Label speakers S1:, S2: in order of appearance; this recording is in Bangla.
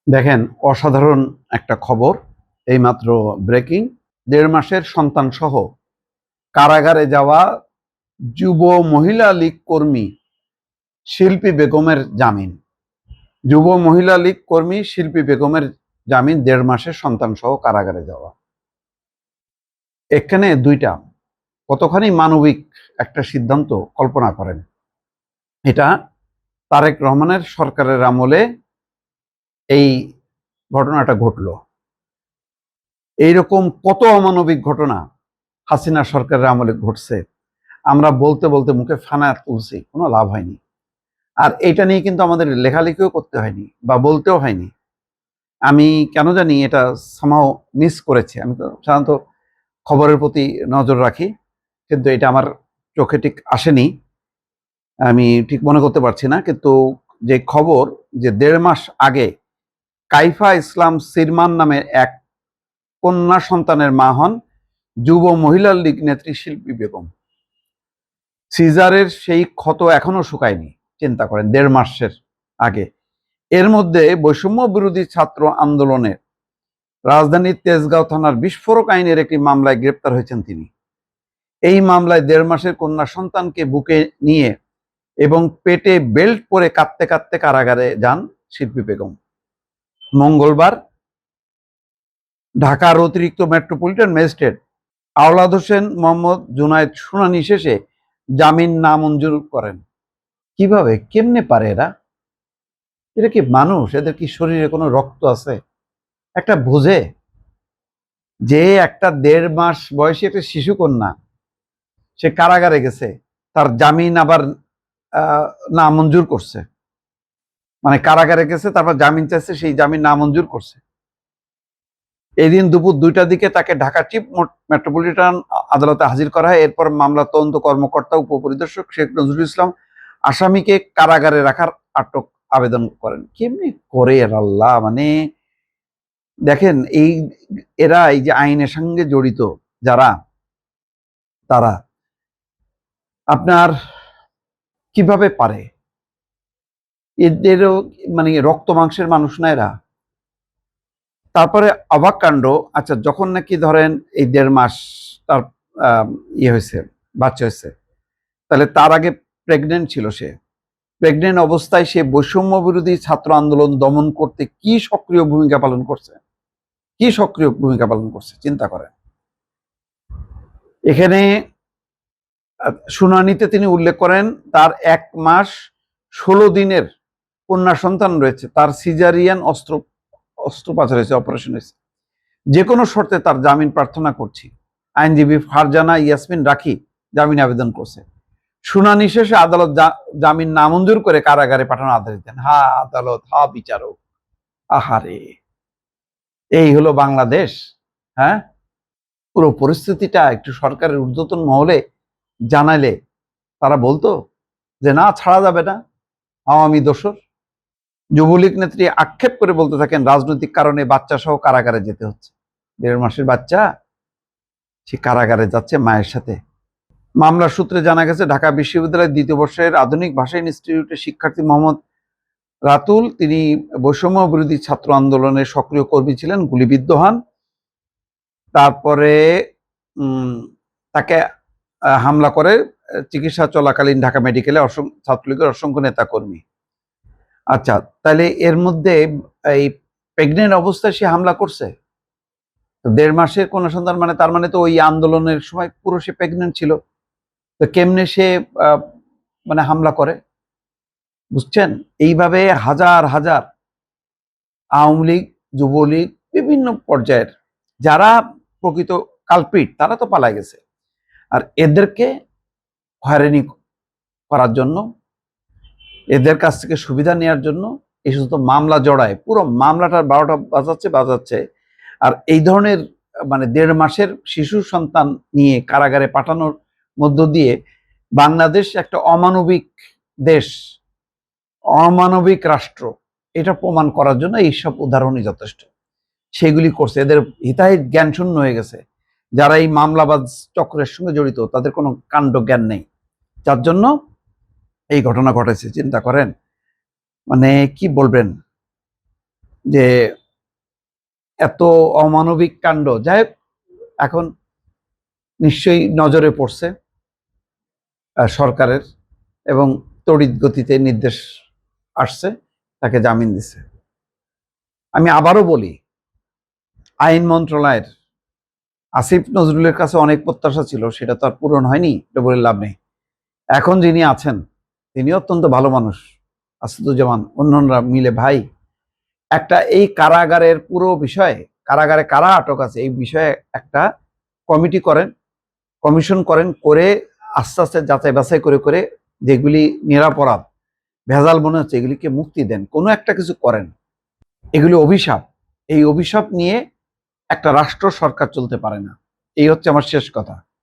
S1: দেখেন, অসাধারণ একটা খবর। এইমাত্র ব্রেকিং। ১.৫ মাসের সন্তান সহ কারাগারে যাওয়া যুব মহিলা লীগ কর্মী শিল্পী বেগমের জামিন। যুব মহিলা লীগ কর্মী শিল্পী বেগমের জামিন ১.৫ মাসের সন্তান সহ কারাগারে যাওয়া। এখানে দুইটা কতখানি মানবিক একটা সিদ্ধান্ত কল্পনা করেন। এটা তারেক রহমানের সরকারের আমলে এই ঘটনাটা ঘটলো। এইরকম কত অমানবিক ঘটনা হাসিনা সরকারের আমলে ঘটছে। আমরা বলতে বলতে মুখে ফেনা তুলছি, কোনো লাভ হয়নি। আর এটা নিয়ে কিন্তু আমাদের লেখালেখিও করতে হয়নি বা বলতেও হয়নি। আমি কেন জানি এটা সামহাও মিস করেছি। আমি তো সাধারণত খবরের প্রতি নজর রাখি, কিন্তু এটা আমার চোখে ঠিক আসেনি। আমি ঠিক মনে করতে পারছি না। কিন্তু যে খবর যে ১.৫ মাস আগে কাইফা ইসলাম সিরমান নামে এক কন্যা সন্তানের মা হন যুব মহিলা লীগ নেত্রী শিল্পী বেগম। সিজারের সেই ক্ষত এখনো শুকায়নি। চিন্তা করেন, ১.৫ মাসের আগে। এর মধ্যে বৈষম্য বিরোধী ছাত্র আন্দোলনে রাজধানীর তেজগাঁও থানার বিস্ফোরক আইনের একটি মামলায় গ্রেপ্তার হয়েছেন তিনি। এই মামলায় ১.৫ মাসের কন্যা সন্তানকে বুকে নিয়ে এবং পেটে বেল্ট পরে কাঁদতে কাঁদতে কারাগারে যান শিল্পী বেগম। মঙ্গলবার ঢাকার অতিরিক্ত মেট্রোপলিটন ম্যাজিস্ট্রেট আওলাদ হোসেন মোহাম্মদ জুনায়েদ শুনানি শেষে জামিন নামঞ্জুর করেন। কিভাবে, কেমনে পারে এরা? এরা কি মানুষ? এদের কি শরীরে কোনো রক্ত আছে? একটা বোঝে যে একটা ১.৫ মাস বয়সী একটা শিশু কন্যা, সে কারাগারে গেছে, তার জামিন আবার নামঞ্জুর করছে। মানে কারাগারে গেছে, তারপর জামিন চাইছে, সেই জামিন নামঞ্জুর করছে। এই দিন দুপুর ২টার দিকে তাকে ঢাকা চিফ মেট্রোপলিটন আদালতে হাজির করা হয়। এরপর মামলা তদন্ত কর্মকর্তা উপপরিদর্শক শেখ নজরুল ইসলাম আসামিকে কারাগারে রাখার আটক আবেদন করেন। কেমনি করে আল্লাহ! মানে দেখেন, এরা এই যে আইনের সঙ্গে জড়িত যারা, তারা আপনার কিভাবে পারে? এদেরও মানে রক্ত মাংসের মানুষ না এরা? তারপরে অবাক কাণ্ড। আচ্ছা, যখন নাকি ধরেন এই ১.৫ মাস তার হয়েছে, বাচ্চা হয়েছে, তাহলে তার আগে প্রেগনেন্ট ছিল সে। প্রেগনেন্ট অবস্থায় সে বৈষম্য বিরোধী ছাত্র আন্দোলন দমন করতে কি সক্রিয় ভূমিকা পালন করছে, কি সক্রিয় ভূমিকা পালন করছে চিন্তা করেন। এখানে শুনানিতে তিনি উল্লেখ করেন তার ১ মাস ১৬ দিনের কন্যা সন্তান রয়েছে, তার সিজারিয়ান অস্ত্রোপচার হয়েছে, অপারেশন হয়েছে। যে কোনো শর্তে তার জামিন প্রার্থনা করছি। আইনজীবী ফারজানা ইয়াসমিন রাখি জামিন আবেদন করছে। শুনানি শেষে আদালত জামিন নামঞ্জুর করে কারাগারে পাঠানোর আদেশ দেন। হা আদালত, হা বিচারক! আহারে, এই হলো বাংলাদেশ। হ্যাঁ, পুরো পরিস্থিতিটা একটু সরকারের ঊর্ধ্বতন মহলে জানাইলে তারা বলতো যে না, ছাড়া যাবে না, আওয়ামী দোসর। যুবলীগ নেত্রী আক্ষেপ করে বলতে থাকেন, রাজনৈতিক কারণে বাচ্চা সহ কারাগারে যেতে হচ্ছে। ১.৫ মাসের বাচ্চা, সে কারাগারে যাচ্ছে মায়ের সাথে। মামলার সূত্রে জানা গেছে, ঢাকা বিশ্ববিদ্যালয়ের ২য় বর্ষের আধুনিক ভাষা ইনস্টিটিউটের শিক্ষার্থী মোহাম্মদ রাতুল, তিনি বৈষম্য বিরোধী ছাত্র আন্দোলনের সক্রিয় কর্মী ছিলেন, গুলিবিদ্ধ হন। তারপরে তাকে হামলা করে চিকিৎসা চলাকালীন ঢাকা মেডিকেলে ছাত্রলীগের অসংখ্য নেতাকর্মী। আচ্ছা, তাহলে এর মধ্যে এই প্রেগনেন্ট অবস্থায় সে হামলা করছে। ১.৫ মাসের কন্যা সন্তান, মানে তার মানে তো ওই আন্দোলনের সময় পুরো সে প্রেগনেন্ট ছিল। তো কেমনে সে মানে হামলা করে? বুঝছেন? এইভাবে হাজার হাজার আওয়ামী লীগ, যুবলীগ, বিভিন্ন পর্যায়ের যারা প্রকৃত কালপ্রিট, তারা তো পালায় গেছে। আর এদেরকে হয়রানি করার জন্য, এদের কাছ থেকে সুবিধা নেওয়ার জন্য এই সমস্ত মামলা জড়ায়, পুরো মামলাটার ১২টা বাজাচ্ছে। আর এই ধরনের মানে ১.৫ মাসের শিশু সন্তান নিয়ে কারাগারে পাঠানোর মধ্য দিয়ে বাংলাদেশ একটা অমানবিক দেশ, অমানবিক রাষ্ট্র, এটা প্রমাণ করার জন্য এইসব উদাহরণই যথেষ্ট। সেগুলি করছে। এদের হিতাহিত জ্ঞান শূন্য হয়ে গেছে। যারা এই মামলাবাজ চক্রের সঙ্গে জড়িত, তাদের কোনো কাণ্ড জ্ঞান নেই, যার জন্য এই ঘটনা ঘটেছে। চিন্তা করেন, মানে কি বলবেন? যে এত অমানবিক কাণ্ড, যাই হোক, এখন নিশ্চয়ই নজরে পড়ছে সরকারের, এবং তড়িৎ গতিতে নির্দেশ আসছে, তাকে জামিন দিছে। আমি আবারও বলি, আইন মন্ত্রণালয়ের আসিফ নজরুলের কাছে অনেক প্রত্যাশা ছিল, সেটা তো আর পূরণ হয়নি, এটা বলে লাভ নেই। এখন যিনি আছেন তিনি অত্যন্ত ভালো মানুষ, আসাদুজ্জামান, অন্যরা মিলে ভাই একটা এই কারাগারের পুরো বিষয়ে, কারাগারে কারা আটক আছে এই বিষয়ে একটা কমিটি করেন, কমিশন করেন, করে আস্তে আস্তে যাচাই বাছাই করে করে যেগুলি নিরাপরাধ, ভেজাল মনে হচ্ছে, এগুলিকে মুক্তি দেন, কোনো একটা কিছু করেন। এগুলি অভিশাপ, এই অভিশাপ নিয়ে একটা রাষ্ট্র সরকার চলতে পারে না। এই হচ্ছে আমার শেষ কথা।